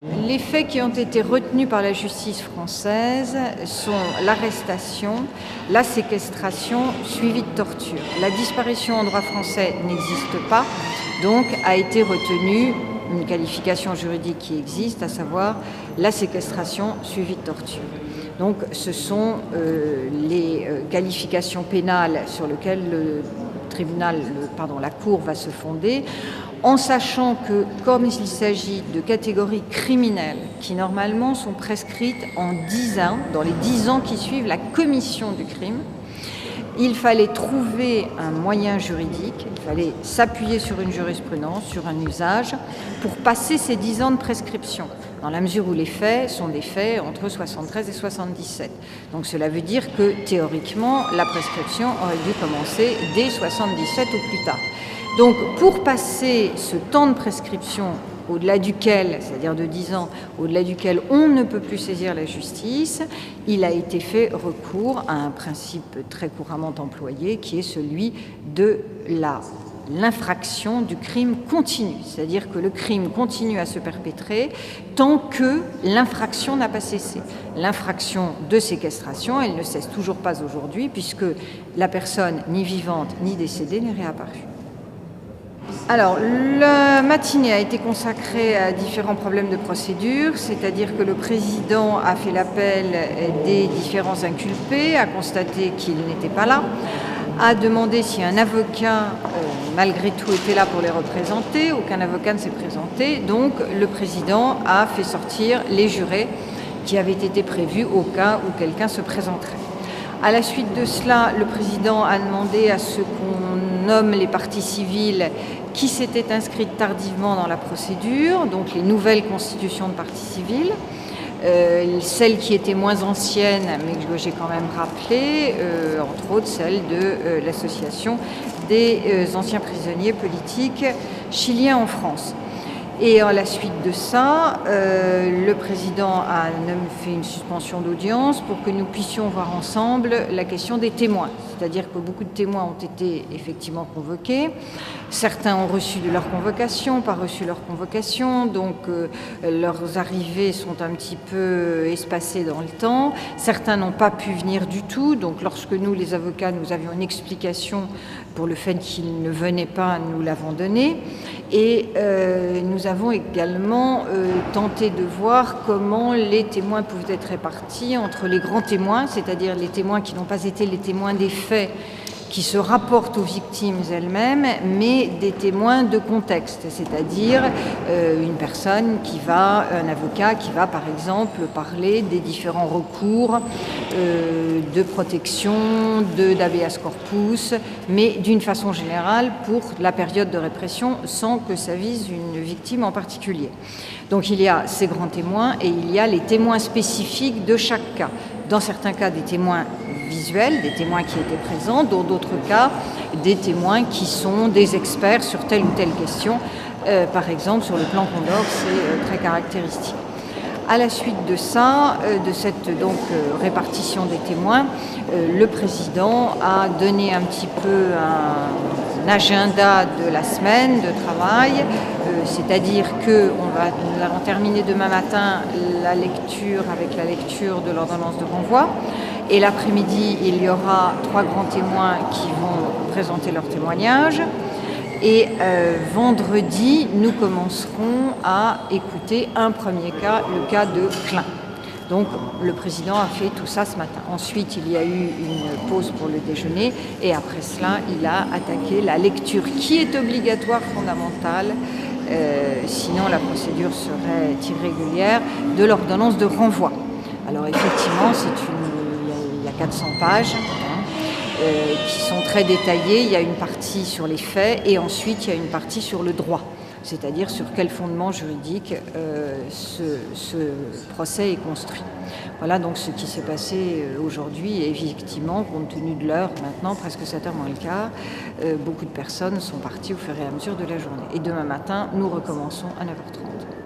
Les faits qui ont été retenus par la justice française sont l'arrestation, la séquestration suivie de torture. La disparition en droit français n'existe pas, donc a été retenue une qualification juridique qui existe, à savoir la séquestration suivie de torture. Donc ce sont les qualifications pénales sur lesquelles la Cour va se fonder, en sachant que, comme il s'agit de catégories criminelles qui normalement sont prescrites en 10 ans, dans les 10 ans qui suivent la commission du crime, il fallait trouver un moyen juridique, il fallait s'appuyer sur une jurisprudence, sur un usage, pour passer ces 10 ans de prescription, dans la mesure où les faits sont des faits entre 73 et 77. Donc cela veut dire que, théoriquement, la prescription aurait dû commencer dès 77 ou plus tard. Donc pour passer ce temps de prescription au-delà duquel, c'est-à-dire de 10 ans, au-delà duquel on ne peut plus saisir la justice, il a été fait recours à un principe très couramment employé qui est celui de l'infraction du crime continu, c'est-à-dire que le crime continue à se perpétrer tant que l'infraction n'a pas cessé. L'infraction de séquestration, elle ne cesse toujours pas aujourd'hui puisque la personne, ni vivante ni décédée, n'est réapparue. Alors, la matinée a été consacrée à différents problèmes de procédure, c'est-à-dire que le président a fait l'appel des différents inculpés, a constaté qu'ils n'étaient pas là, a demandé si un avocat, malgré tout, était là pour les représenter. Aucun avocat ne s'est présenté, donc le président a fait sortir les jurés qui avaient été prévus au cas où quelqu'un se présenterait. À la suite de cela, le président a demandé à ce qu'on nomme les parties civiles qui s'étaient inscrites tardivement dans la procédure, donc les nouvelles constitutions de parties civiles, celles qui étaient moins anciennes, mais que j'ai quand même rappelées, entre autres celle de l'association des anciens prisonniers politiques chiliens en France. Et à la suite de ça, le président a fait une suspension d'audience pour que nous puissions voir ensemble la question des témoins. C'est-à-dire que beaucoup de témoins ont été effectivement convoqués. Certains ont reçu de leur convocation, pas reçu leur convocation, donc leurs arrivées sont un petit peu espacées dans le temps. Certains n'ont pas pu venir du tout, donc lorsque nous, les avocats, nous avions une explication pour le fait qu'ils ne venaient pas, nous l'avons donnée. Et nous avons également tenté de voir comment les témoins pouvaient être répartis entre les grands témoins, c'est-à-dire les témoins qui n'ont pas été les témoins des faits, qui se rapportent aux victimes elles-mêmes, mais des témoins de contexte, c'est-à-dire un avocat qui va par exemple parler des différents recours de protection, d'habeas corpus, mais d'une façon générale pour la période de répression sans que ça vise une victime en particulier. Donc il y a ces grands témoins et il y a les témoins spécifiques de chaque cas. Dans certains cas, des témoins visuels, des témoins qui étaient présents, dans d'autres cas, des témoins qui sont des experts sur telle ou telle question. Par exemple, sur le plan Condor, c'est très caractéristique. À la suite de ça, de cette répartition des témoins, le président a donné un petit peu un agenda de la semaine de travail, c'est-à-dire que nous allons terminer demain matin la lecture de l'ordonnance de renvoi. Et l'après-midi, il y aura 3 grands témoins qui vont présenter leur témoignage. Et vendredi, nous commencerons à écouter un premier cas, le cas de Klein. Donc le président a fait tout ça ce matin. Ensuite, il y a eu une pause pour le déjeuner et après cela, il a attaqué la lecture qui est obligatoire, fondamentale, sinon la procédure serait irrégulière, de l'ordonnance de renvoi. Alors effectivement, il y a 400 pages. Qui sont très détaillées. Il y a une partie sur les faits et ensuite il y a une partie sur le droit, c'est-à-dire sur quel fondement juridique ce procès est construit. Voilà donc ce qui s'est passé aujourd'hui et effectivement, compte tenu de l'heure maintenant, presque 7h moins le quart, beaucoup de personnes sont parties au fur et à mesure de la journée. Et demain matin, nous recommençons à 9h30.